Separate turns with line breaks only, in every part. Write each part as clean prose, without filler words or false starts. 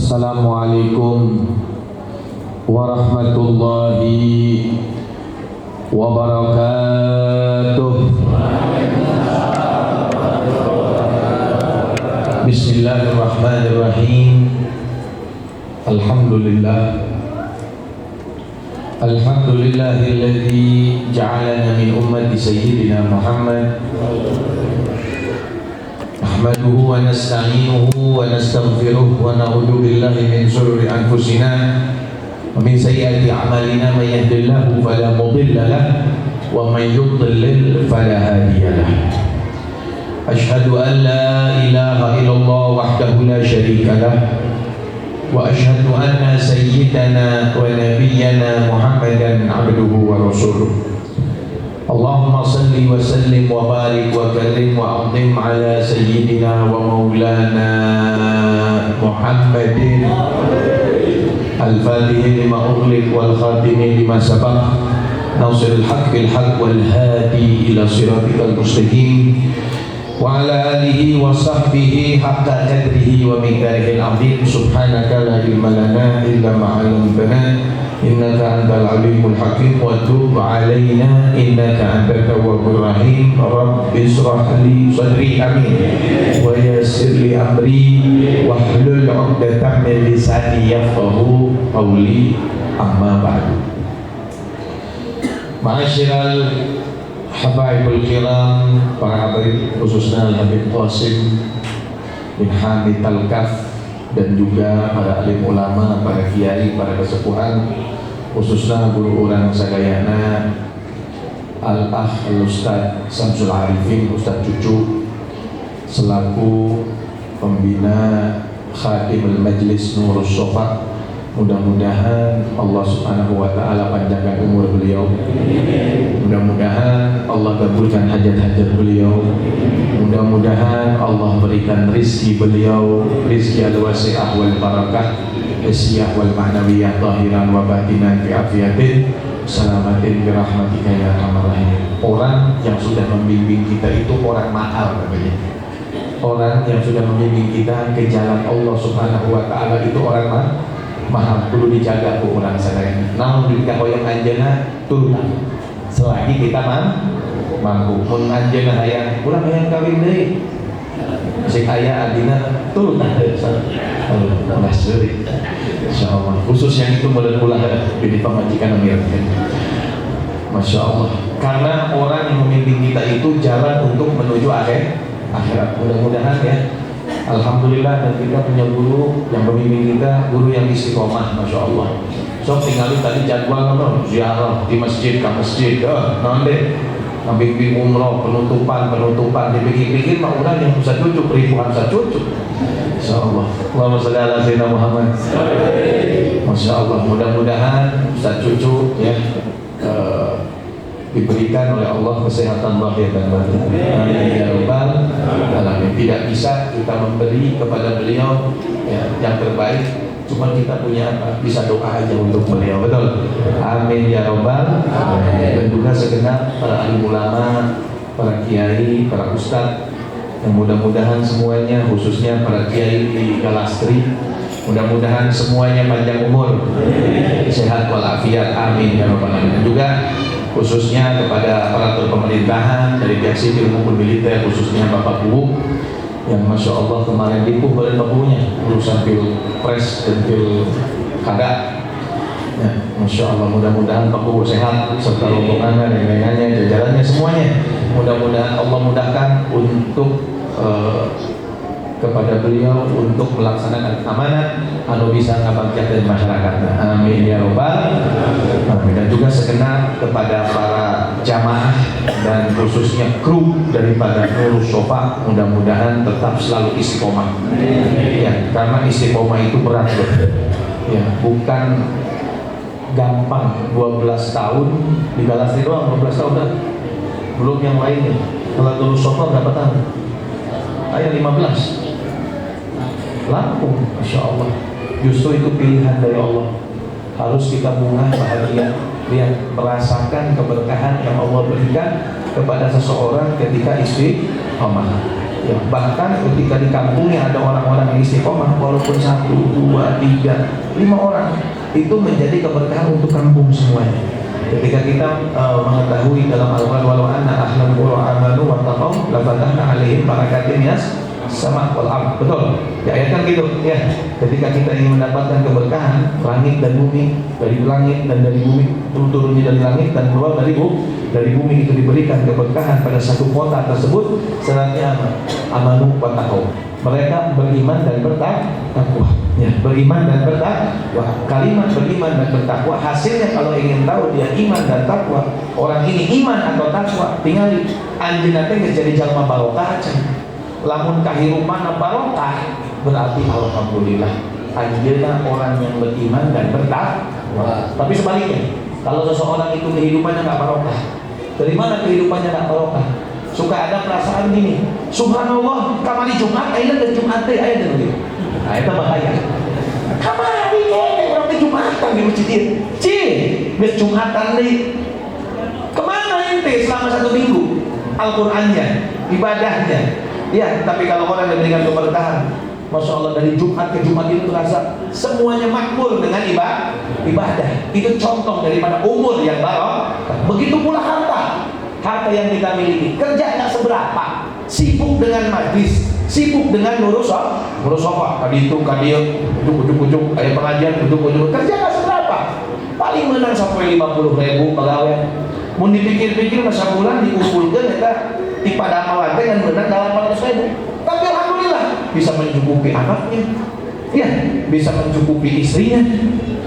Assalamualaikum warahmatullahi wabarakatuh. Bismillahirrahmanirrahim. Alhamdulillahilladzi ja'alana min ummati sayyidina Muhammad. Nahmaduhu wa nasta'inuhu wa nastaghfiruh wa na'udzu billahi min shururi anfusina wa min sayyiati a'malina, may yahdihillahu fala mudilla lahu wa may yudlil fala hadiya lahu. Asyhadu an la ilaha illallah wahdahu la syarika lahu wa asyhadu anna sayyidana wa nabiyyana Muhammadan 'abduhu wa rasuluh. Allahumma salli wa sallim wa barik wa karim wa azim ala sayyidina wa maulana Muhammadin al-fatihi lima ughliq wal khatimi lima sabaq nasiril haqq bil haqq wal hadi ila siratikal mustaqim wa ala alihi wa sahbihi haqqa qadrihi wa miqdarihil azim. Subhanaka la ilma lana illa ma 'allamtana innaka antal alimul hakim wa tub alaina innaka antat tawwabur rahim. Rabbi shrah li sadri amin wa yassir li amri wahlul 'uqdatam min lisani yafqahu qawli. Amma ba'du. Ma'asyiral habaibul kiram, para hadirin khususnya Al-Habib Qasim bin Hamid Al-Kaf dan juga para alim ulama, para kiai, para kesepuhan, khususnya guru orang sadayana Al-Akh Al-Ustaz Samsul Arifin, Ustaz Cucu, selaku pembina Khadimul Majlis Nurus Sofa. Mudah-mudahan Allah Subhanahu wa ta'ala panjangkan umur beliau. Mudah-mudahan Allah kabulkan hajat-hajat beliau. Mudah-mudahan Allah berikan rizki beliau, rizki al-wasi'ah wal barakah, hisyah wal ma'nawiyah, tahiran wa batinan fi afiyatin, salamatin bi rahmatika ya arhamar rahimin. Orang yang sudah membimbing kita itu orang mahal katanya. Orang yang sudah membimbing kita ke jalan Allah Subhanahu wa ta'ala itu orang mahal, perlu dijaga ku orang sadayana. Namun jika hoyong anjeunna turun selagi kita mampu. Mun anjeunna hayang urang hayang kawin deui, sing aya adina turun teh ulah seuri insyaallah. Khusus yang itu mulai ulah di pamajikan amirkan. Masya Allah. Karena orang yang membimbing kita itu jalan untuk menuju akhirat. Mudah-mudahan ya, alhamdulillah, dan kita punya guru yang membimbing kita, guru yang istiqomah, masya Allah. So tinggalin tadi jadwal ziarah di masjid ke masjid, nanti membimbing umroh, penutupan, dipikir-pikir mah orang yang bisa cucuk, ribuan bisa cucuk. Masya Allah. Allahumma sholli ala sayyidina Muhammad. Masya Allah. Mudah-mudahan Ustaz Cucu ya diberikan oleh Allah kesehatan lahir dan batin. Amin ya rabbal alamin. Tidak bisa kita memberi kepada beliau ya, yang terbaik, cuma kita punya apa? Bisa doa aja untuk beliau, betul? Amin ya rabbal alamin. Dan juga segenap para alim ulama, para kiai, para ustadz, yang mudah-mudahan semuanya, khususnya para kiai di Galastri, mudah-mudahan semuanya panjang umur, sehat walafiat. Amin ya rabbal alamin. Dan juga khususnya kepada aparatur pemerintahan dari pihak sipil maupun militer, khususnya Bapak Bu yang masya Allah kemarin lipuh badan bakunya urusan pilpres dan pilkada ya, masya Allah. Mudah-mudahan Pak Bu sehat serta rombongannya dan lain-lainnya, jajarannya semuanya. Mudah-mudahan Allah mudahkan untuk kepada beliau untuk melaksanakan amanat anu bisa ngabagtiakeun masyarakat. Amin ya rabbal alamin. Dan juga segenap kepada para jamaah dan khususnya kru daripada Nurus Sofa, mudah-mudahan tetap selalu istiqomah. Ya, karena istiqomah itu berat loh. Ya, bukan gampang. 12 tahun di Galastri doang, 12 tahun dah. Belum yang lainnya. Kalau Nurus Sofa berapa tahun? Ayah 15. Lampung, Masya Allah. Justru itu pilihan dari Allah. Harus kita bunga bahagia, lihat, merasakan keberkahan yang Allah berikan kepada seseorang ketika istiqomah. Ya, bahkan ketika di kampungnya ada orang-orang yang istiqomah, walaupun walaupun 1, 2, 3, 5 orang itu menjadi keberkahan untuk kampung semuanya. Ketika kita mengetahui dalam Al-Quran walau anna ahlal qura amanu wattaqau la fatahna 'alaihim barakatin minas sama wal ard. Betul. Diayatkan gitu ya. Ketika kita ingin mendapatkan keberkahan langit dan bumi, dari langit dan dari bumi, turunnya dari langit dan keluar dari bumi itu diberikan keberkahan pada satu kota tersebut, syaratnya amanu wattaqau. Mereka beriman dan bertakwa. Ya, beriman dan bertakwa. Kalimat beriman dan bertakwa hasilnya kalau ingin tahu dia iman dan takwa, orang ini iman atau takwa, tinggal anjeunna teh jadi jalma barokah aja. Lamun kahirupan barokah berarti alhamdulillah anjeunna orang yang beriman dan bertakwa. Tapi sebaliknya, kalau seseorang itu kehidupannya enggak barokah, dari mana kehidupannya enggak barokah? Suka ada perasaan gini, subhanallah, kamari Jumat, ayeuna teh Jumat teh aya teh gitu. Nah, itu bahaya. Kamari orang teh Jumatan di masjid ieu. Geus Jumatan deui. Kemana ente selama 1 minggu? Al-Qur'annya, ibadahnya. Ya, tapi kalau orang yang diberikan keberkahan, Masya Allah, dari Jumat ke Jumat itu terasa semuanya makmur dengan ibadah. Itu contoh daripada umur yang barokah. Begitu pula harta yang kita miliki, kerja nggak seberapa, sibuk dengan majlis, sibuk dengan ngurus apa, tadi itu ujuk, ada pengajian, ujuk, kerja nggak seberapa, paling menang sampai 50.000 pegawai. Mau dipikir-pikir masa bulan dikumpulkan kita di pada amalan dengan menang 800.000. Tapi alhamdulillah bisa mencukupi anaknya, ya bisa mencukupi istrinya,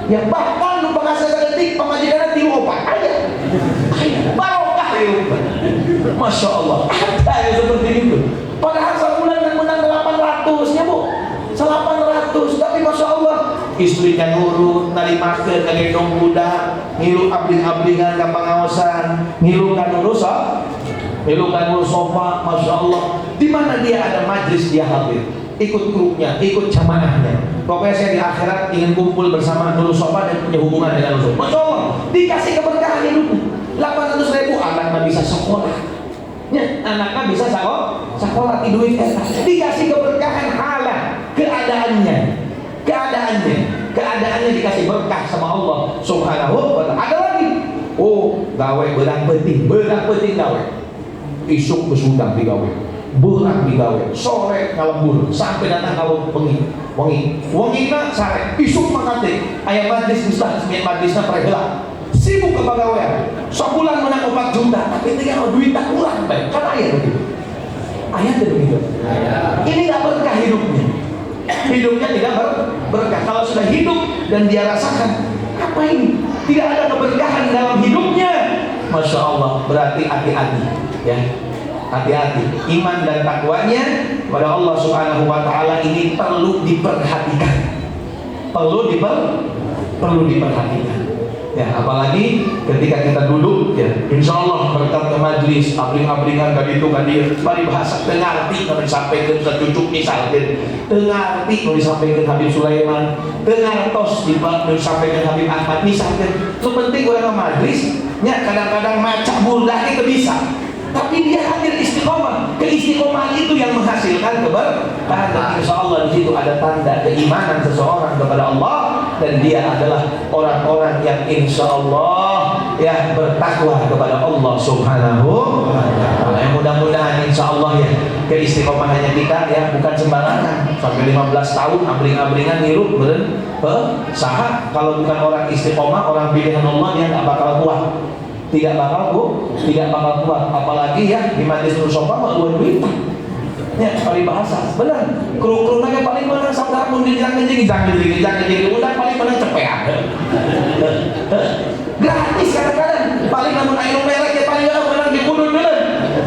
ya bahkan lupa kasih detik pengajian di opat aja. Masya Allah, ada yang seperti itu. Padahal sebulan yang menang 800 ya bu, 800. Tapi Masya Allah, istrinya nurut, nari makan, ngegendong budak, ngilu abling-ablingan ke pengawasan, ngilu kan urus sofa. Masya Allah, di mana dia ada majlis dia hadir, ikut grupnya, ikut jamaahnya. Pokoknya saya di akhirat ingin kumpul bersama Nurul Sofa dan punya hubungan dengan Nurul Sofa. Masya Allah, dikasih keberkahan hidupnya. 800.000 anaknya bisa sekolah, ya, anaknya bisa sekolah duit dikasih keberkahan halal, keadaannya dikasih berkah sama Allah Subhanahu wa ta'ala. Ada lagi, gawe berang penting gawe, isuk besudang digawe, berang digawe, sore ngalembur sampai datang kalau wengi na sare, isuk mangate aya majlis bisa sebagian majlisna preheula sibuk ke pegawaian, sebulan menang 4 juta, tapi tinggal duit tak kurang baik, kan ayat begitu. Ini nggak berkah hidupnya tidak berkah. Kalau sudah hidup dan dia rasakan apa ini, tidak ada keberkahan dalam hidupnya, Masya Allah, berarti hati-hati, ya, hati-hati. Iman dan takwanya pada Allah Subhanahu Wa Taala ini perlu diperhatikan, perlu diperhatikan. Ya, apalagi ketika kita duduk, ya, insya Allah berkat ke majlis, abring-abringan tadi itu bari bahasa tengarti kami sampaikan ke cucuk misalkan, tengarti kami disampaikan Habib Sulaiman, tengartos disampaikan Habib Ahmad misalkan. Itu penting orang ke majlis, ya kadang-kadang macam burdah itu bisa, tapi dia hadir istiqomah. Keistiqomahan itu yang menghasilkan keberkahan. Dan insya Allah di situ ada tanda keimanan seseorang kepada Allah, dan dia adalah orang-orang yang insya Allah ya bertakwa kepada Allah Subhanahu wa ta'ala. Mudah-mudahan insya Allah ya keistiqomahannya kita ya bukan sembarangan sampai 15 tahun abring-abringan ngirup saha. Kalau bukan orang istiqomah, orang pilihan Allah, dia nggak bakal kuat. Tidak bakal kuat, apalagi ya di majlis Sofa mah luar duit. Ya, kali bahasa, benar. Kru-kru nanya paling mana saudara pun dijang-jang, udah paling mana cepean. Gratis kadang-kadang, paling namun air merek ya paling mana dikudun dulu.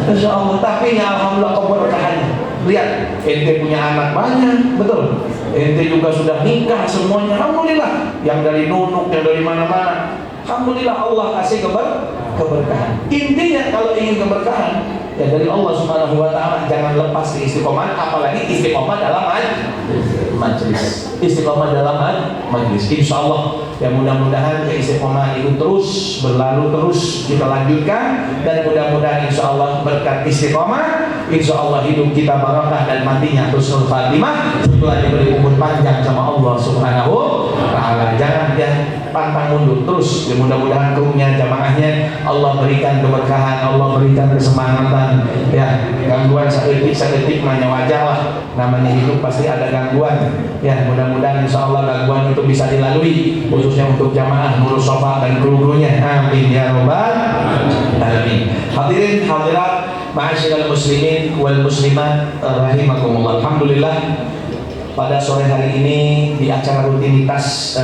Insya Allah, tapi ya alhamdulillah keberkahannya. Lihat, ente punya anak banyak, betul. Ente juga sudah nikah semuanya, alhamdulillah. Yang dari nunuk, yang dari mana-mana. Alhamdulillah Allah kasih keberkahan. Intinya kalau ingin keberkahan ya dari Allah Subhanahu wa ta'ala, jangan lepas di istiqomah, apalagi istiqomah dalam majlis. Istiqomah dalam majlis. Insyaallah ya mudah-mudahan ya istiqomah itu terus berlalu, terus kita lanjutkan, dan mudah-mudahan insyaallah berkat istiqomah insyaallah hidup kita barakah dan matinya husnul khatimah setelah diberi umur umur panjang sama Allah Subhanahu wa Ta'ala. Jangan ya pantang mundur terus. Ya, mudah-mudahan kaumnya, jamaahnya Allah berikan keberkahan, Allah berikan kesemangatan. Ya, gangguan seketik namanya wajar lah. Namanya hidup pasti ada gangguan. Ya, mudah-mudahan insya Allah gangguan itu bisa dilalui, khususnya untuk jamaah Nurul Sofa dan kru-krunya. Amin ya robbal alamin. Hadirin hadirat, ma'asyiral muslimin wal muslimat rahimakumullah. Alhamdulillah, pada sore hari ini di acara rutinitas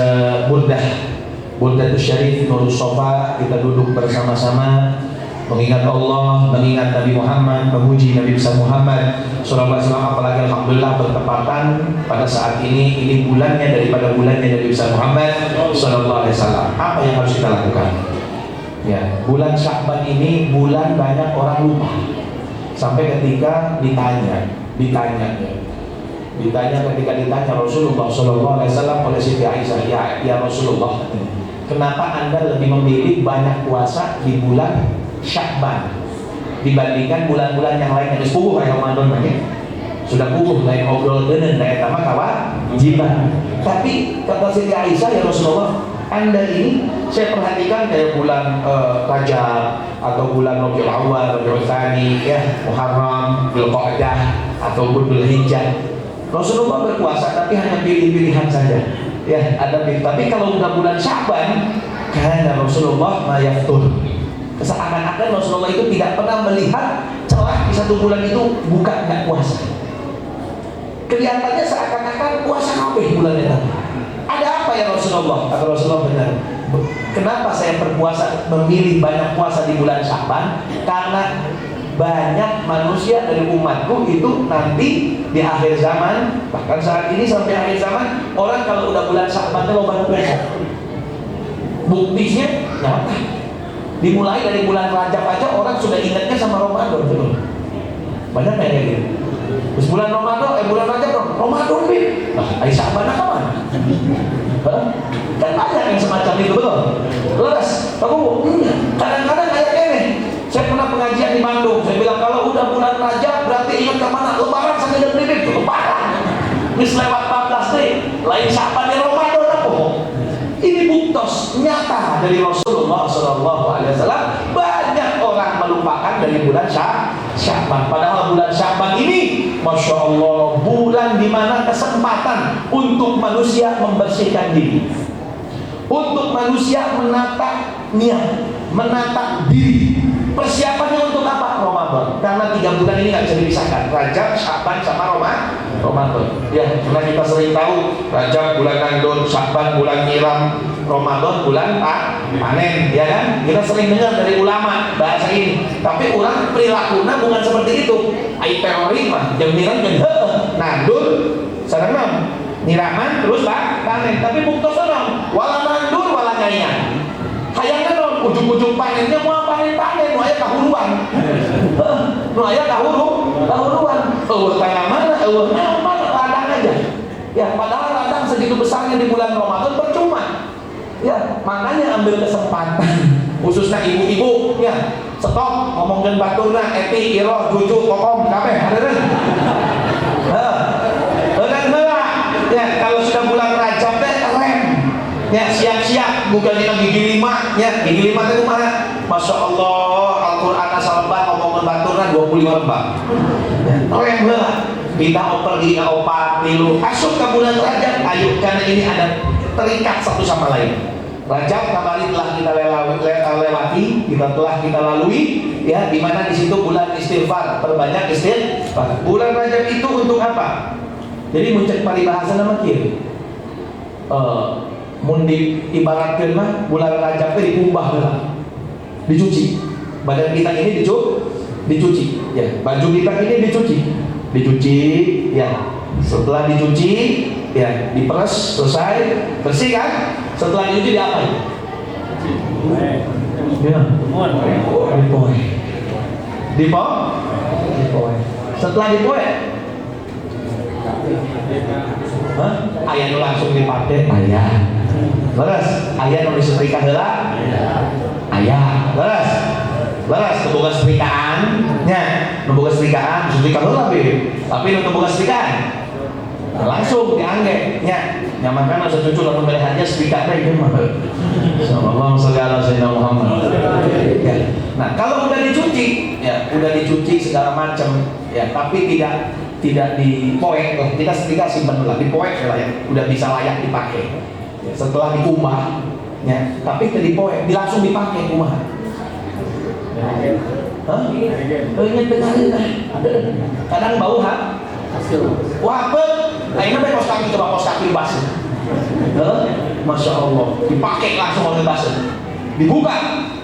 Burdatus Syarif Nurul Sofa, kita duduk bersama-sama mengingat Allah, mengingat Nabi Muhammad, memuji Nabi besar Muhammad sallallahu alaihi wasallam. Apalagi alhamdulillah bertepatan pada saat ini bulannya daripada bulannya Nabi besar Muhammad sallallahu alaihi wasallam. Apa yang harus kita lakukan? Ya, bulan Sya'ban ini bulan banyak orang lupa. Sampai ketika ditanya ketika ditanya Rasulullah sallallahu alaihi wasallam oleh Siti Aisyah, ya Rasulullah, kenapa Anda lebih memilih banyak puasa di bulan Sya'ban dibandingkan bulan-bulan yang lainnya? Geus puguh kayak Ramadan mah, sudah puguh lain ngobrol deuneu da eta mah kawajiban. Tapi kata Siti Aisyah, ya Rasulullah, Anda ini saya perhatikan kayak bulan Rajab atau bulan Rabiul Awwal, Rabiul Tsani, ya Muharram, Dzulqa'dah ataupun Dzulhijjah, Rasulullah berpuasa tapi hanya pilih-pilihan saja. Ya, ada pilih. Tapi kalau bulan Sya'ban, karena Rasulullah ma yaftur, seakan-akan Rasulullah itu tidak pernah melihat celah di satu bulan itu buka nggak puasa. Kelihatannya seakan-akan puasa kabeh bulan itu. Ada apa ya Rasulullah? Kata Rasulullah, benar. Kenapa saya berpuasa, memilih banyak puasa di bulan Sya'ban? Karena banyak manusia dari umatku itu nanti di akhir zaman, bahkan saat ini sampai akhir zaman, orang kalau udah bulan Sya'ban itu loba puasa. Buktinya nyata. Dimulai dari bulan Rajab aja orang sudah ingatnya sama Ramadan, betul. Banyak kayak gitu. Terus bulan Ramadan, bulan Rajab dong, Ramadan bin. Nah, Sya'ban apa man? Kan banyak yang semacam itu, betul. Terus, aku kadang-kadang kayak gini. Saya pernah pengajian di Bandung. Saya bilang kalau udah bulan Rajab berarti ingat kemana? Lebaran sampai detik Lebaran. Mis lewat 14 nih. Lain Sya'ban di Ramadan apa? Ini buktos nyata dari Rasulullah SAW. Banyak orang melupakan dari bulan Sya'ban. Padahal bulan Sya'ban ini, Masya Allah, bulan dimana kesempatan untuk manusia membersihkan diri, untuk manusia menata niat, menata diri. Persiapannya untuk apa? Ramadan. Karena 3 bulan ini nggak bisa dipisahkan, Rajab, Sya'ban sama Ramadan. Ya, karena kita sering tahu Rajab bulan Ramadan, Sya'ban bulan nyiram, Ramadan bulan panen, ya kan? Kita sering dengar dari ulama bahasa ini. Tapi orang perilakunya bukan seperti itu. Ai teori mah, yang nyiram kan nandur, sareng nyiraman terus panen. Tapi buktos orang, wala nandur wala nyanyian. Hayangna dong ujung-ujung panennya mau panen-panen, nu aya kahuruan. Nu aya kahuruan. Tengah mana? Mana ladang aja. Ya, padahal ladang segitu besarnya di bulan Ramadan percuma. Ya, makanya ambil kesempatan. Khususnya ibu-ibu, ya. Stop ngomongin baturna, eti, iro, juju, kokom, kabeh hadeureuh. Ya, kalau sudah bulan Rajab teh rem. Ya, siap-siap bukan dengan gigi 5, ya. Gigi 5 itu mana? Masya Allah, Al-Quran asal lembar ngomongin baturna 25 lembar. Ya, rem lah. Kita pergi ke opat milu. Masuk ke bulan Rajab, ayo, karena ini ada terikat satu sama lain. Rajab kemarin telah kita lewati, telah kita lalui, ya, di mana di situ bulan istighfar, perbanyak istighfar. Bulan Rajab itu untuk apa? Jadi mencek paribahasa nama kieu. Mundi ibaratkeun mah bulan Rajab teh dikumbah heula. Dicuci. Badan kita ini dicuci, ya. Baju kita ini dicuci, ya. Setelah dicuci, ya, diperes, selesai, bersih kan? Setelah dicuci diapain? Ya, dipoe. Setelah dipoe, aya nu langsung dipakai, aya. Leres, aya nu disetrika heula, aya. Leres, teboga setrikaan, nya, teboga setrikaan, setrika heula be. Tapi nu teboga setrikaan langsung diangge nya nyamankan masa cucu langsung melihatnya speaker itu mah sallallahu alaihi Muhammad ya. Nah kalau udah dicuci ya udah dicuci segala macam ya tapi tidak dipoek lah kita simpan dulu dipoek lah ya udah bisa layak dipakai ya, setelah dikumbah ya tapi tidak dipoek langsung dipakai kumaha ingat benarin lah kadang bau wah akhirnya kos kaki coba kos kaki basuh Masya Allah dipakai langsung oleh basuh dibuka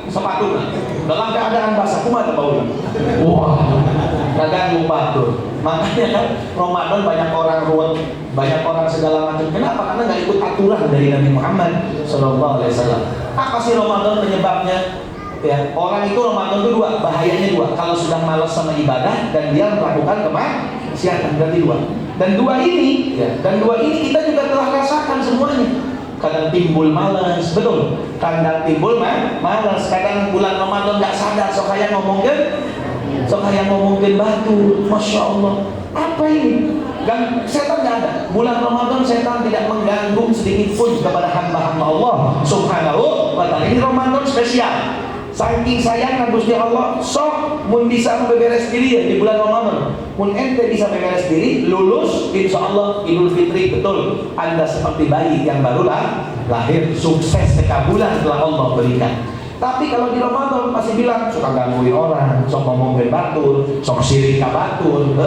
sepatunya dalam keadaan basah kumaha baunya wah kagak batur makanya kan Ramadan banyak orang ruwet banyak orang segala macam kenapa? Karena nggak ikut aturan dari Nabi Muhammad SAW. Apa sih Ramadan penyebabnya? Ya, orang itu Ramadan itu bahayanya dua. Kalau sudah malas sama ibadah dan dia melakukan kemaksiatan berarti dua. Dan dua ini kita juga telah rasakan semuanya. Kadang timbul malas, betul. Kadang timbul malas. Kadang bulan Ramadan nggak sadar, sok kayak ngomongin batu. Masya Allah. Apa ini? Dan setan nggak ada. Bulan Ramadan setan tidak mengganggu sedikit pun kepada hamba-hamba Allah Subhanahu wa Ta'ala. Ini Ramadan spesial. Saking sayang Gusti Allah, sok mun bisa beberes diri ya di bulan Ramadan. Mun ente bisa beberes diri, lulus, insya Allah Idul Fitri betul. Anda seperti bayi yang baru lahir, sukses sekabulan telah Allah berikan. Tapi kalau di Ramadan masih bilang suka gangguin orang, sok ngomongin batur, sok sirik ka batur,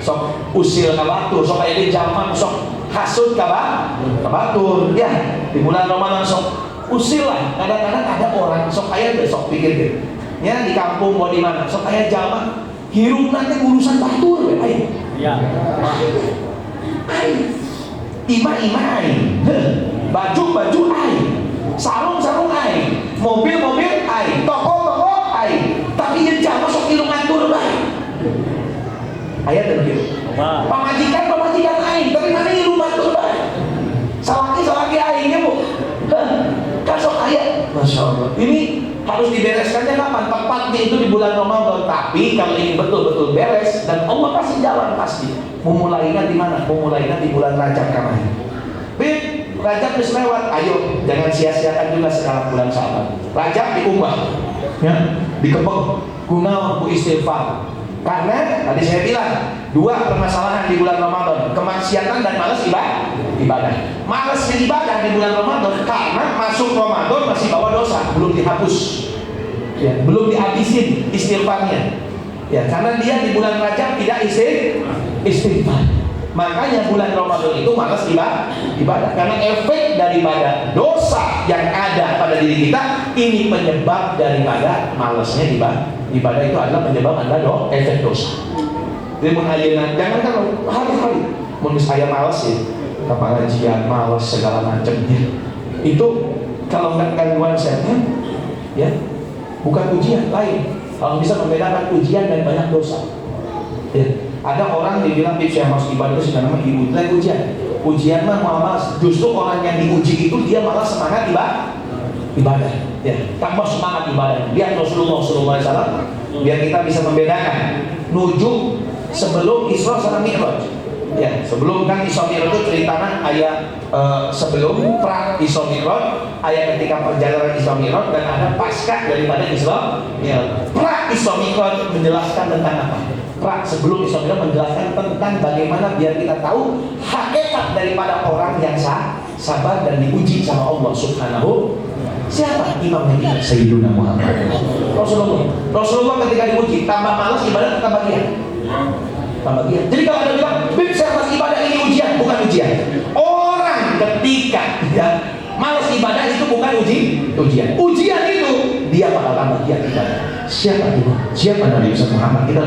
sok usil ka batur, sok ede jaman, sok hasud ka batur. Ya, di bulan Ramadan sok usil lah, kadang-kadang ada orang sok ayah besok pikir deh ya di kampung mau di mana sok ayah jaman hirup nanti urusan batur ayah ya ayah ima ayah baju ayah sarung ayah mobil ayah toko ayah tapi yang jaman sok hirup ngatur ayah ayah dan begitu pemajikan ayah tapi mana hirup batur ayah salaki ayahnya bu kasok ayat, Masya Allah. Ini harus dibereskannya kapan? Tepatnya itu di bulan Ramadan. Tapi kalau ini betul-betul beres dan Allah kasih jalan pasti. Memulainya di mana? Memulainya di bulan Rajab kemarin. Rajab bisa lewat. Ayo, jangan sia-siakan juga sekarang bulan Syaban. Rajab diubah, ya, dikebek guna bu istighfar. Karena tadi saya bilang dua permasalahan di bulan Ramadan, kemaksiatan dan malas ibadah. Malasnya ibadah di bulan Ramadan karena masuk Ramadan masih bawa dosa, belum dihapus, ya, belum dihabisin istighfarnya, ya, karena dia di bulan Rajab tidak istighfar. Makanya bulan Ramadan itu malas ibadah karena efek daripada dosa yang ada pada diri kita ini penyebab daripada malasnya ibadah itu adalah penyebab adalah efek dosa. Jadi mengayeuna jangan kan hari-hari mun saya malas ya ke pengajian malas segala macamnya. Itu kalau nggak gangguan setan ya bukan ujian lain. Kalau bisa membedakan ujian dan banyak dosa. Ya. Ada orang dibilang saya harus ibadah itu sudah namanya ujian. Ujian mah malas. Justru orang yang diuji itu dia malah semangat ibadah. Ya, tambah semangat ibadah. Lihat Rasulullah SAW. Biar kita bisa membedakan nuju sebelum Isra sama Mi'raj. Ya, sebelum kan Isra Mi'raj itu ceritanya ayat sebelum pra Isra Mi'raj, ayat ketika perjalanan Isra Mi'raj dan ada pasca daripada Isra Mi'raj. Pra Isra Mi'raj menjelaskan tentang apa? Pra sebelum Isra Mi'raj menjelaskan tentang bagaimana biar kita tahu hakikat daripada orang yang sabar dan diuji sama Allah Subhanahu. Siapa imamnya kita? Sayyiduna Muhammad Rasulullah ketika diuji tambah malas ibadah tambah giat. Jadi kalau ada bilang Bib saya malas ibadah ini ujian, bukan ujian. Orang ketika ya malas ibadah itu bukan ujian. Ujian itu dia bakal tambah giat ibadah. Siapa itu? Siapa Nabi Muhammad? Kita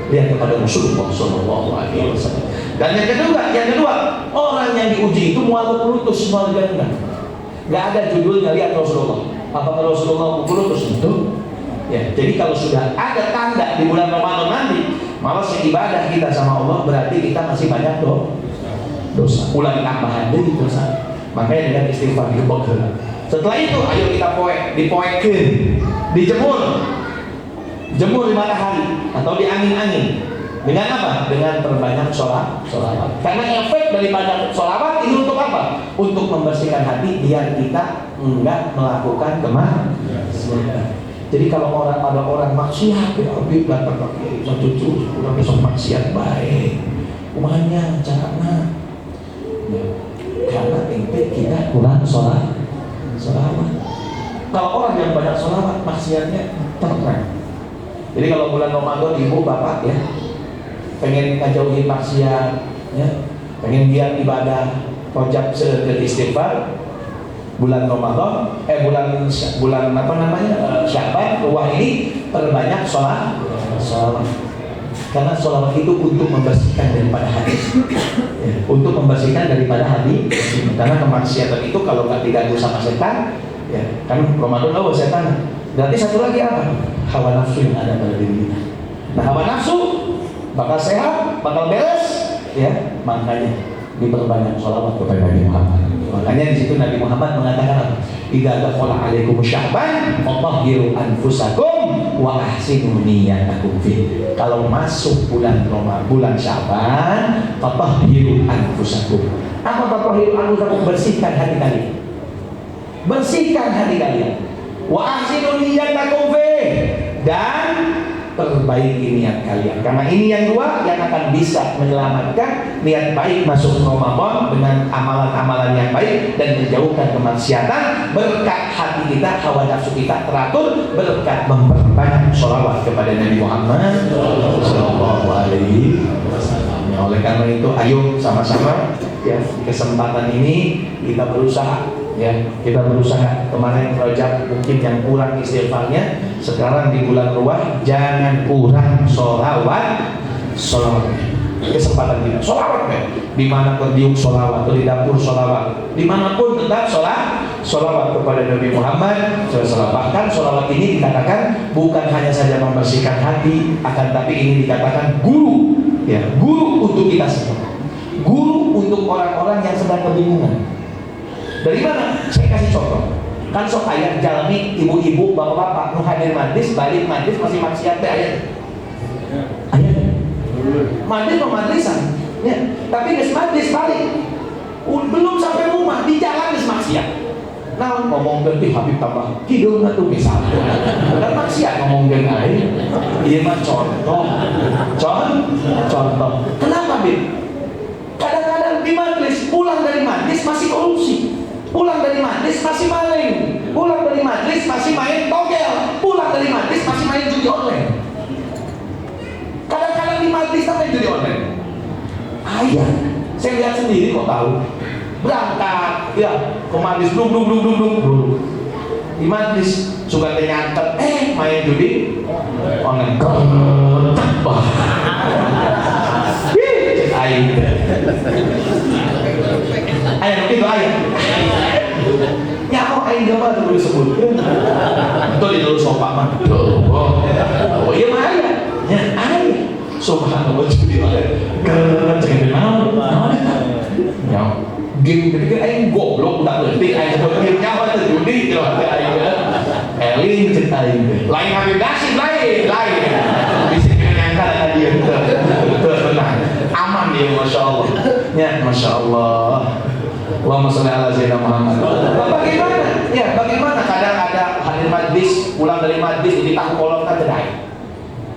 lihat kepada Rasulullah SAW. Dan yang kedua orang yang diuji itu mual pelutus mual jannah. Gak ada judulnya lihat Rasulullah. Apakah Rasulullah pelutus itu? Ya, jadi kalau sudah ada tanda di bulan Ramadan nanti malasnya ibadah kita sama Allah berarti kita masih banyak dosa. Ulangi tambahan dari dosa. Makanya dengan istighfar dibogel. Setelah itu ayo kita dipoekeun, dijemur di matahari atau di angin-angin
Dengan apa? Dengan perbanyak sholawat. Karena efek daripada sholawat itu untuk apa? Untuk membersihkan hati biar kita enggak melakukan kemaksiatan. Jadi kalau ada orang maksiat, ya Habib datang lagi, cucu, udah besok maksiat baik. Umahnya caranya, ya, karena kita kurang sholawat. Kalau orang yang banyak sholawat, maksiatnya terang. Jadi kalau bulan Ramadan ibu bapak ya pengen ngejauhin maksiat, ya, pengen giat ibadah, rojab sedekah istighfar, bulan Ramadan, bulan apa namanya Sya'ban, ruah ini perbanyak sholat. Karena sholawat itu untuk membersihkan daripada hati, ya, untuk membersihkan daripada hati. Karena kemaksiatan itu kalau nggak diganggu sama setan, ya, kan Ramadan loh setan. Berarti satu lagi apa? Hawa nafsu yang ada pada diri kita. Nah, hawa nafsu bakal sehat, bakal beres, ya. Makanya diperbanyak sholawat kepada Nabi Muhammad. Makanya di situ Nabi Muhammad mengatakan apa? Idza dakhala 'alaikum sya'ban fatahhiru anfusakum wa ahsinu niyatakum fi. Kalau masuk bulan Ramadan, bulan Sya'ban, fatahhiru anfusakum. Apa fatahhiru anfusakum? Bersihkan hati kalian. Bersihkan hati kalian. Wa ahsinu niyatakum fi, dan perbaiki niat kalian. Karena ini yang dua yang akan bisa menyelamatkan niat baik masuk Ramadan dengan amalan-amalan yang baik dan menjauhkan kemaksiatan. Berkat hati kita, hawa nafsu kita teratur, berkat memperbanyak sholawat kepada Nabi Muhammad Sallallahu Alaihi Wasallam. Oleh karena itu, ayo sama-sama ya di kesempatan ini kita berusaha. Ya, kita berusaha. Kemarin Rajab mungkin yang kurang istighfarnya, sekarang di bulan Ruah jangan kurang sholawat. Kesempatan kita sholawat ya. Dimana berdiuk sholawat, di dapur sholawat, dimanapun tetap sholawat kepada Nabi Muhammad SAW. Bahkan sholawat ini dikatakan bukan hanya saja membersihkan hati, akan tapi ini dikatakan guru, ya, guru untuk kita semua, guru untuk orang-orang yang sedang kebingungan. Dari mana? Saya kasih contoh. Kan sok ayat jalmi ibu-ibu, bapak-bapak nu hadir majlis, balik majlis masih maksiat teh ayat. Ayat. Majlis pemajlisan, ya. Tapi geus majlis balik. Belum sampai rumah di jalan geus maksiat. Nah, ngomongkeun ti Habib tambah kideung atuh misalnya. Dan maksiat ngomongkeun aing. Ieu mah contoh. Contoh. Kenapa, Habib? Kadang-kadang di majlis, pulang dari majlis masih korupsi. Pulang dari majlis masih maling, pulang dari majlis masih main togel, pulang dari majlis masih main judi online. Kadang-kadang di majlis sampai judi online. Ayah, saya lihat sendiri kok tahu. Berangkat, ya, ke majlis duduk. Di majlis suka nyantet, main judi online. Wah, cek aing. Ayah begitu ayah. Ya kok aing Jawa tuh disebutkan. Itu di dulu sopak mah. Oh iya mah ayah. Ya ayah. Subhanallah judi online. Cek mau. Ya game ketika aing goblok udah ngerti aing sebut nyawa teh judi gitu aing. Eling cek aing. Lain Habib Nasib lain. Bisa nyangka ada dia tenang. Aman dia Masya Allah. Ya Masya Allah. Allahumma sholli ala sayyidina Muhammad. Bagaimana? Ya, bagaimana kadang ada hadir majlis, pulang dari majlis jadi tahu kolot kan kedai.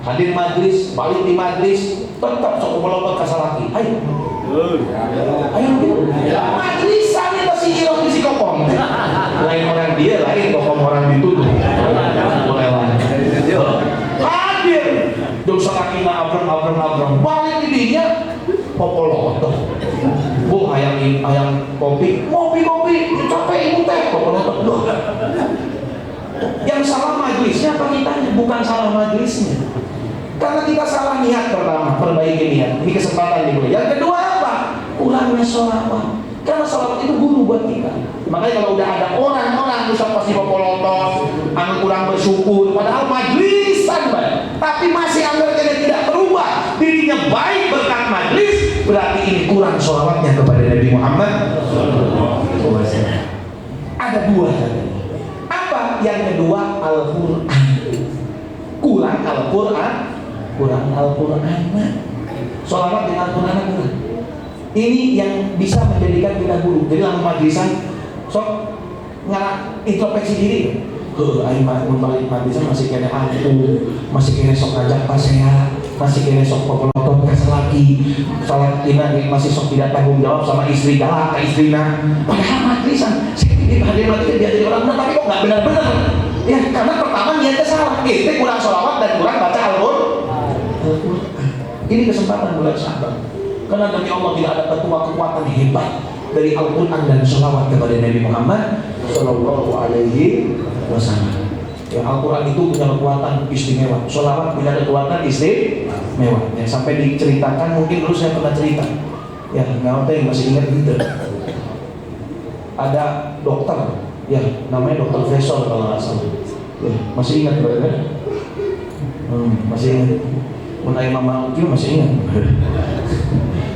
Hadir majlis, balik di majlis, tetap sok kolot ka salaki. Ayo gitu. Majlisan itu si irong si kopong. Lain orang dia, lain kopong orang dituduh. Mulai hadir, dong salaki na abrang, balik di dinya popoloto. Bu ayam kopi, capek ibu teh, popoloto. Yang salah majlisnya apa kitanya? Bukan salah majlisnya. Karena kita salah niat pertama, perbaiki niat. Ini kesempatan dulu. Yang kedua apa? Ulangnya sholawat. Karena sholawat itu guru buat kita. Makanya kalau udah ada orang-orang bisa pasti popoloto, anu kurang bersyukur, padahal majlisan baik, tapi masih anggapnya tidak berubah, dirinya baik berkat majlis, berarti ini kurang sholawatnya kepada Nabi Muhammad. Ada dua tadi. Apa? Yang kedua Al-Quran. Kurang Al-Quran. Sholawat dengan anak benar. Ini yang bisa menjadikan kita guru. Jadi lama majlisan, sok ngarah introspeksi diri. Ayo balik majlisan masih kena aku, masih kena sok ngajak pasea, masih kena sok pepelotot kasih lagi, salat ina masih sok tidak tanggung jawab sama istri galak ke istrina. Padahal majlisan, saya tidak hadir majlisan dia jadi orang benar, tapi kok nggak benar-benar? Ya karena pertama niatnya salah, kita kurang sholawat dan kurang baca Al-Quran. Ini kesempatan bulan Sya'ban. Karena demi Allah tidak ada kekuatan hebat dari Al-Quran dan sholawat kepada Nabi Muhammad Sallallahu Alaihi Wasallam. Ya, Al-Quran itu punya kekuatan istimewa, sholawat punya kekuatan istimewa. Ya, sampai diceritakan, mungkin dulu saya pernah cerita. Ya, nggak tahu masih ingat gitu. Ada dokter, ya namanya Dokter Faisal kalau nggak salah. Ya, masih ingat berarti? Masih ingat. Mengenai Mama Uki masih ingat.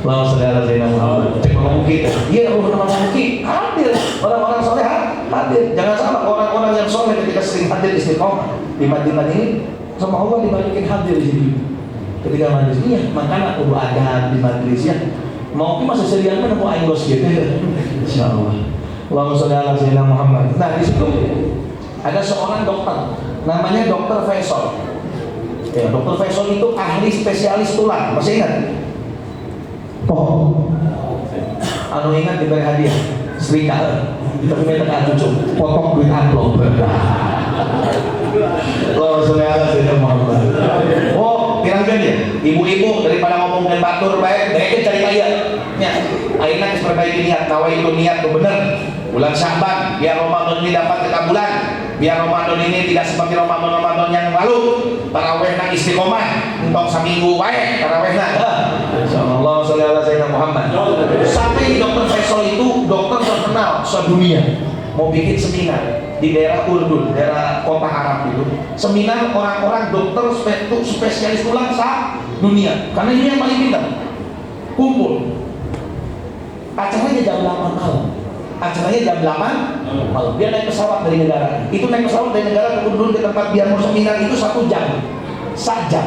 Lama saudara Zainal Muhammad. Cek Mama Uki. Iya, Mama Uki hadir. Orang-orang soleh hadir. Jangan salah, orang-orang yang soleh ketika sering hadir istiqomah di Madinah ini sama Allah dibalikin hadir di sini. Ketika majlis, iya, makanya kudu ada di majlis ya. Mau Uki masih serian kan mau aingos gitu. Insyaallah. Allahumma sholli ala sayyidina Muhammad. Nah, di situ ada seorang dokter namanya Dokter Faisal. Ya, Dokter Faisal itu ahli spesialis tulang, masih ingat? Anu ingat diberi hadiah, serikal, kita minta cucu, potong duit amplop. Allahumma sholli ala sayyidina Muhammad. Oh, pirang-pirang ya, ibu-ibu daripada ngomongin batur baik, baiknya cari kaya. Ya, akhirnya kita perbaiki niat, kalau itu niat itu benar. Bulan Sya'ban, biar Ramadan ini dapat kekabulan, biar Ramadan ini tidak seperti Ramadan yang lalu. Tarawihna istiqomah, untuk seminggu baik tarawihna. Insyaallah sholli ala sayyidina Muhammad. Sampai Dokter Faisal itu dokter terkenal sedunia. Mau bikin seminar di daerah Urdun, daerah kota Arab itu. Seminar orang-orang dokter spesialis tulang dunia. Karena ini yang paling pintar. Kumpul. Acaranya jam 8 malam. Acaranya jam 8 malam. Dia naik pesawat dari negara. Itu naik pesawat dari negara ke Urdun ke tempat dia mau seminar itu 1 jam saja.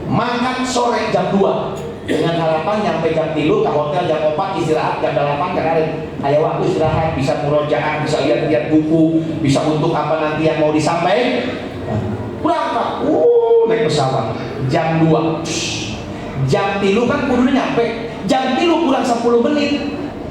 Makan sore jam 2 dengan harapan nyampe jam 3 ke hotel jam 4 istirahat jam 8 kemarin. Ayo waktu istirahat bisa murojaah, bisa lihat-lihat buku, bisa untuk apa nanti yang mau disampaikan. Berangkat, naik pesawat jam 2. Jam 3 kan kudu nyampe. Jam 3 kurang 10 menit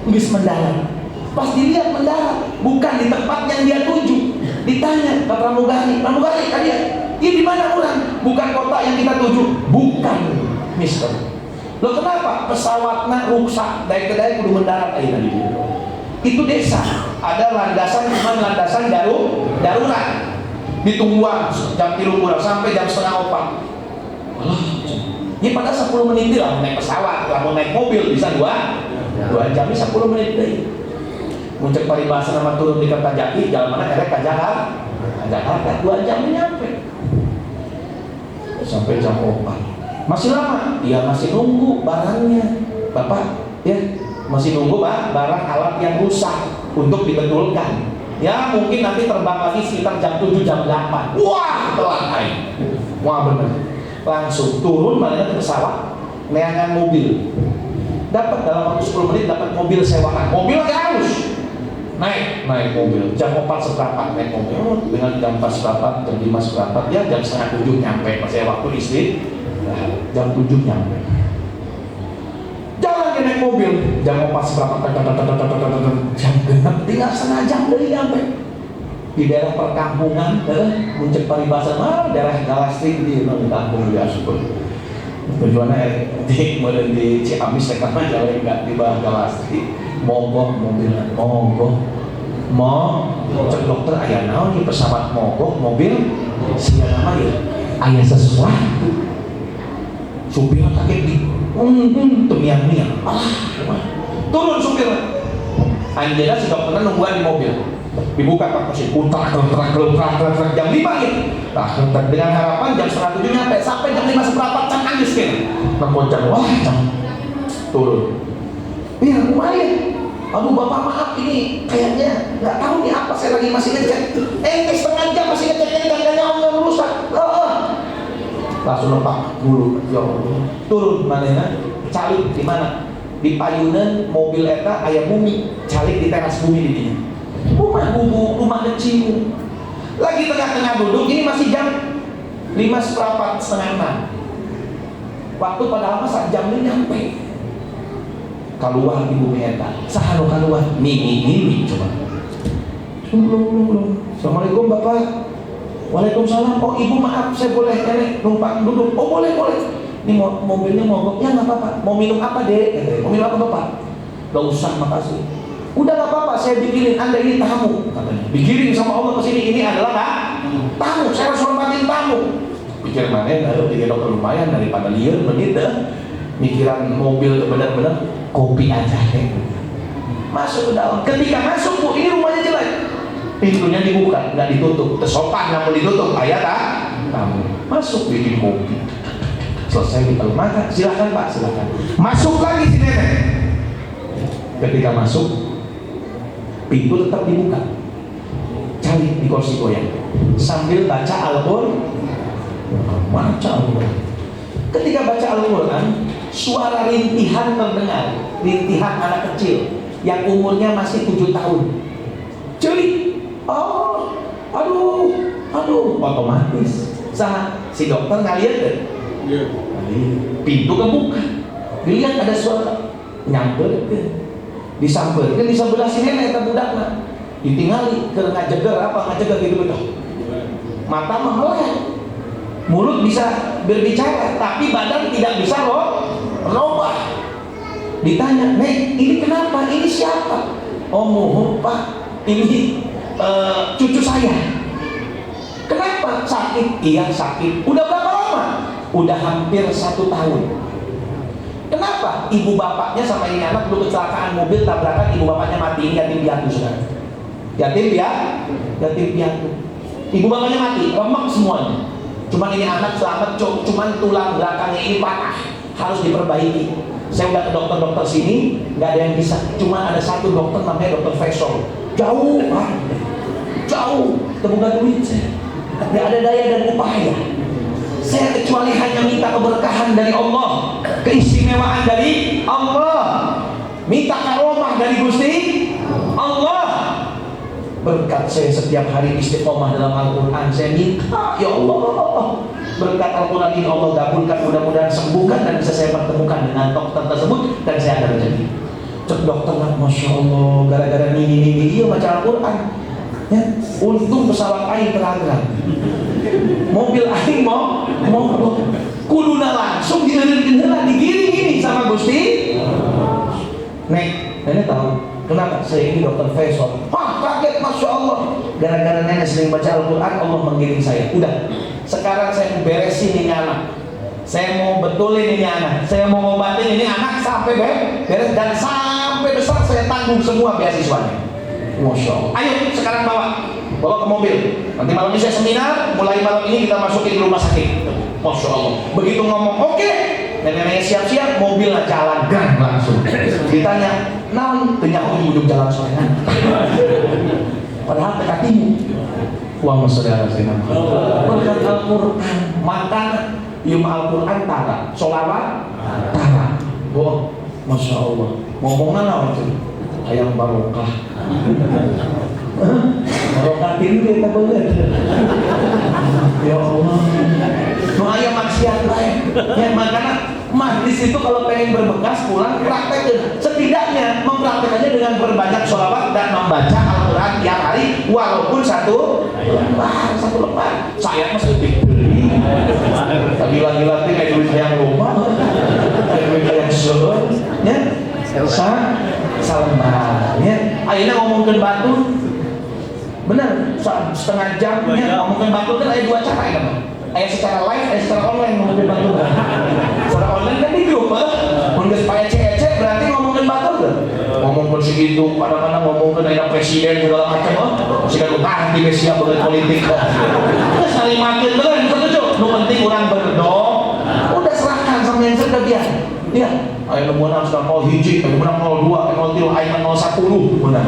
bis mendarat. Pas dilihat mendarat, bukan di tempat yang dia tuju. Ditanya ke pramugari kalian, ini di mana orang? Bukan kota yang kita tuju. Bukan, Mister. Loh kenapa? Pesawatnya rusak, dari kedai kudu mendarat aja tadi. Itu desa, ada landasan cuma landasan darurat. Ditungguan jam 3 kurang sampai jam 3:30. Ini pada 10 menit lah naik pesawat, kalau naik mobil bisa 2 jam, 10 menit deh. Muncul paribasa nama turun di Kertajati, jalan mana kerek ke Jakarta 2 jam nyampe. Sampai jam 4. Masih lama, dia masih nunggu barangnya. Bapak, ya masih nunggu barang alat yang rusak untuk dibetulkan. Ya mungkin nanti terbang lagi sekitar jam 7, jam 8. Wah, telat naik. Wah bener. Langsung turun malahnya ke pesawat, neangan mobil. Dapat dalam waktu 10 menit dapat mobil sewaan. Mobil harus naik mobil. Jam 4 seperempat naik mobil. Dengan jam 4 seperempat, jam 5 seperempat, ya jam 6:30 nyampe. Masih waktu istri. Jam 7 nyampe. Jalan naik mobil. Jam 4 seperempat, jam 6 tinggal setengah jam dari nyampe. Di daerah perkampungan, Muncul paribasa, daerah Galastri di kampung dia syukur. Tujuannya di Ciamis karena jalan nggak di bawah Galastri, mogok mobilnya, cek dokter ayah naon di pesawat mogok mobil, siapa nama ya? Ayah sesuatu. Supirnya kaget di, miang-miang. Turun supir. Anjana si dokternya nungguan di mobil. Dibuka pak mesin, truk jam 5 gitu. Nah, dengan harapan jam 6:30 nyampe, sampai jam 5 seperempat can anjus kan. Jam wah jam turun. Iya, lumayan. Aduh bapak maaf ini kayaknya nggak tahu nih apa, saya lagi masih ngecek. Setengah jam masih ngecek ini ganganya om yang rusak. langsung nempak dulu. Ya Allah, turun mana? Calik di mana? Di payunan mobil eta aya bumi, calik di teras bumi di sini. Rumah gubuk, rumah kecil. Lagi tengah-tengah duduk, ini masih jam 5:15, setengah 6. Waktu padahal masa jamnya nyampe. Keluar ibu eta, sahanu keluar, mimi coba. Belum. Assalamualaikum Bapak. Waalaikumsalam. Oh ibu maaf, saya boleh nenek numpang duduk? Oh boleh. Ini mobilnya mogok, ya nggak apa-apa. Mau minum apa dek? Mau minum apa Bapak? Gak usah, makasih. Udah nggak apa-apa, saya bikinin. Anda ini tamu, katanya. Dikirim sama Allah ke sini. Ini adalah tamu. Saya harus hormatin tamu. Pikir mana? Lalu 3 dokter lumayan daripada liar begitu. Mikiran mobil benar-benar kopi aja. Masuk ke dalam. Ketika masuk bu, ini rumahnya jelek. Pintunya dibuka, nggak ditutup. Tersopan namun ditutup. Ayat tamu. Masuk bikin kopi. Selesai kita makan, silakan Pak, silakan. Masuk lagi si nenek. Ketika masuk, pintu tetap dibuka. Cari di kursi goyang sambil baca Al-Qur'an. Ketika baca Al-Qur'an, suara rintihan terdengar, rintihan anak kecil yang umurnya masih 7 tahun. Jadi, oh, aduh, otomatis si dokter ngeliat deh. Pintu kebuka, dilihat ada suara nyamper, disamperkan di sebelah si nenek budakna, ditinggali ke ngajeger gitu betul. Mata melek, mulut bisa berbicara, tapi badan tidak bisa robah. Ditanya, Nek, ini kenapa? Ini siapa? Oh mohon Pak, ini cucu saya. Kenapa? Sakit? Iya sakit. Udah berapa lama? Udah hampir 1 tahun. Kenapa? Ibu bapaknya sama ini anak dulu kecelakaan mobil tabrakan, ibu bapaknya mati. Ini yatim piatu sekarang. Yatim piatu. Ibu bapaknya mati, remek semuanya. Cuman ini anak selamat, cuman tulang belakangnya ini patah, harus diperbaiki. Saya udah ke dokter-dokter sini, nggak ada yang bisa. Cuma ada satu dokter namanya Dokter Faisal. Jauh, terbuka duit saya. Nggak ada daya dan upaya. Saya kecuali hanya minta keberkahan dari Allah, keistimewaan dari Allah, minta karomah dari Gusti Allah. Berkat saya setiap hari istiqomah dalam Al-Quran, saya minta ya Allah, berkat Al-Quran ini Allah gabungkan, mudah-mudahan sembuhkan dan bisa saya pertemukan dengan dokter tersebut dan saya ada rezeki. Cek dokter lah, Masya Allah, gara-gara ini iya baca Al-Quran ya, untung pesawat air terangkan, mobil air mau kuduna langsung digiring gini sama Gusti. Nenek tahu kenapa saya ini Dokter Faisal? Kaget, Masya Allah, gara-gara nenek sering baca Al-Quran Allah menggiring saya. Udah, sekarang saya mau beresin ini anak, saya mau betulin ini anak, saya mau ngobatin ini anak sampai beres dan sampai besar saya tanggung semua beasiswanya. Masya Allah. Ayo sekarang bawa ke mobil. Nanti malam ini saya seminar, mulai malam ini kita masukin ke rumah sakit. Masya Allah. Begitu ngomong oke, neneknya siap-siap, mobilnya jalan gang langsung. Ditanya, naon ternyata di ujung jalan soalnya. Padahal dekat timur. Wa masyaallah sinam. Berkat Al-Qur'an, makan ilmu Al-Qur'an tara, sholawat tara. Oh, Masya Allah. Ngomongan apa itu? Ayam barokah. Barokah tinggi kita banget. Ya Allah. Mau ayam maksiat lain. Yang makanya majlis itu kalau pengen berbekas pulang praktekin. Setidaknya mempraktekannya dengan berbanyak sholawat dan membaca Al-Quran tiap hari walaupun satu lembar. Saya masih dibeli. Tapi lagi-lagi kayak duit yang lupa, kayak duit yang sur, ya. Salembar, ya. Akhirnya ngomongin batu, benar. Setengah jam, ya. Ngomongin batu kan ada 2 cara, ya kan? Ayah secara live, ayah secara online ngomongin batu. Secara online kan di grup, mungkin supaya cek berarti ngomongin batu kan? Ngomongin segitu, kadang-kadang ngomongin ada presiden segala macam, jika lupa di Mesia politik, saling makin bener, setuju. Nu penting orang berdoa, udah serahkan sama yang sudah dia. Ayo menang sudah 0 hiji, ayo menang 02, 03, ayo 010 menang.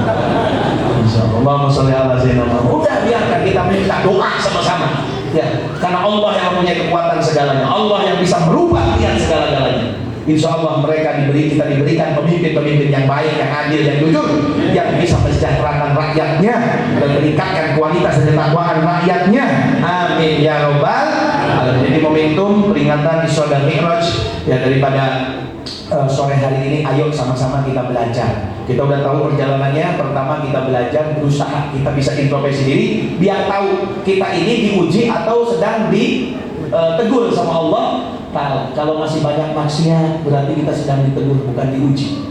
Insyaallah. Allahumma sholli ala sayyidina Muhammad. Udah biarkan kita minta doa sama-sama. Ya, karena Allah yang mempunyai kekuatan segalanya. Allah yang bisa merubah niat segala-galanya. Insya Allah kita diberikan pemimpin-pemimpin yang baik, yang adil, yang jujur, yang bisa mensejahterakan rakyatnya dan meningkatkan kualitas dan ketakwaan rakyatnya. Amin ya robbal alamin. Jadi momentum peringatan Isra dan Mi'raj ya daripada sore hari ini, ayo sama-sama kita belajar. Kita udah tahu perjalanannya. Pertama kita belajar, berusaha, kita bisa introspeksi diri biar tahu kita ini diuji atau sedang ditegur sama Allah. Kalau masih banyak maksiat, berarti kita sedang ditegur, bukan diuji.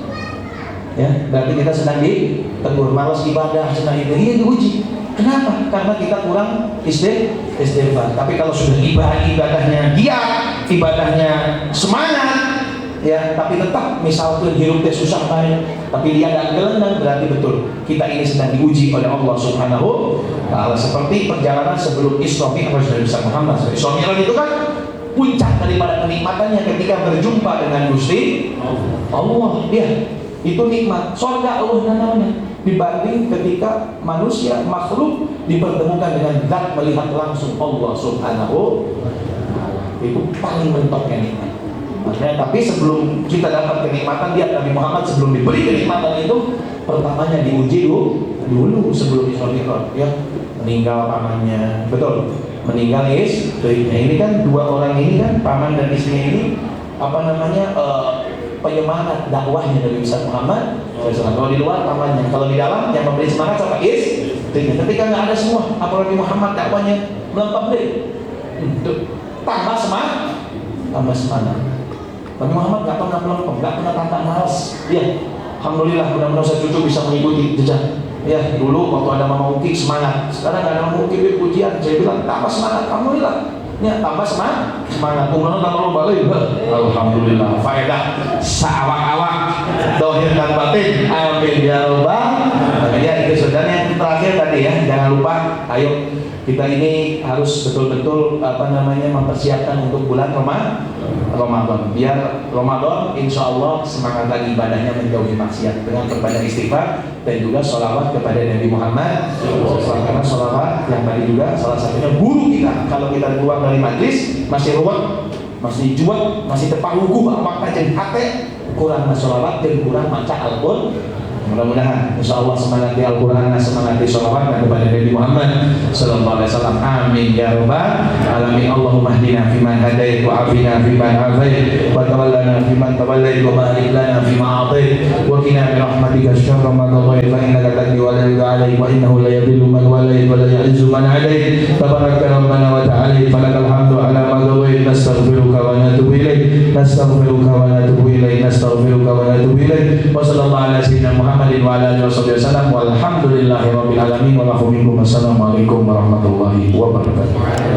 Ya, berarti kita sedang ditegur. Malas ibadah, sedang diuji. Kenapa? Karena kita kurang istighfar. Tapi kalau sudah ibadahnya giat, ibadahnya semangat, ya, tapi tetap misalkan hirupnya susah banget, tapi dia tidak gelendang, berarti betul kita ini sedang diuji oleh Allah Subhanahu wa Ta'ala. Seperti perjalanan sebelum Isra Mi'raj Nabi Muhammad. Isra Mi'raj itu kan puncak daripada kenikmatannya ketika berjumpa dengan Gusti Allah. Ya, itu nikmat surga Allah namanya, dibanding ketika manusia makhluk dipertemukan dengan zat melihat langsung Allah Subhanahu wa Ta'ala. Itu paling mentoknya nikmat. Makanya, tapi sebelum kita dapat kenikmatan, dia Nabi Muhammad sebelum diberi kenikmatan itu pertamanya diuji dulu sebelum Isra Mi'raj, ya, meninggal pamannya, betul, meninggal istrinya. Ini kan dua orang ini kan, paman dan istrinya ini penyemangat dakwahnya Nabi Muhammad. Kalau di luar pamannya, kalau di dalam yang memberi semangat siapa? Istrinya. Ketika nggak ada semua, apalagi Muhammad dakwahnya melempem deh, tambah semangat. Nabi Muhammad nggak pernah melempem, nggak pernah tampak malas. Ya, alhamdulillah, mudah-mudahan saya cucu bisa mengikuti jejak. Ya, dulu waktu ada Mama Uki semangat, sekarang nggak ada Mama Uki pujian, saya bilang tambah semangat, alhamdulillah. Ya, tambah semangat. Kemudian kalau balik, alhamdulillah, faedah seawak-awak, dohir dan batin. Amin ya robbal alamin. Ya, itu saudara yang terakhir tadi ya, jangan lupa, ayo kita ini harus betul-betul mempersiapkan untuk bulan Ramadan. Biar Ramadan insya Allah semangat lagi ibadahnya, menjauhi maksiat dengan berbanyak istighfar dan juga sholawat kepada Nabi Muhammad. Karena sholawat yang tadi juga salah satunya guru kita. Kalau kita keluar dari majlis masih ruwet, masih jual, masih terpalugu makna jadi hati, kurang sholawat dan kurang baca Al-Quran. Mudah-mudahan insya Allah semangat di Al-Quran, semangat di sholawat kepada Nabi Muhammad sallallahu alaihi wasallam. Amin ya rabbal alamin. Allahumma hdina fiman hadait wa afina fiman afait wa tawallana fiman tawallait wa barik lana fima atait wa qina bi rahmatika syarra ma qadait fa innaka taqdi wa la yuqda alaik wa innahu la yadhillu man walait wa la yu'izzu man adait. Tabarakta rabbana wa ta'ala falakal hamdu ala ma qadait. Nastaghfiruka wa natubu ilaik, nastaghfiruka wa natubu ilaik, nastaghfiruka wa natubu ilaik. Wa sallallahu ala sayyidina Muhammadin wa ala alihi wasallam walhamdulillahi rabbil alamin wa lakum minkum. Assalamualaikum warahmatullahi wabarakatuh.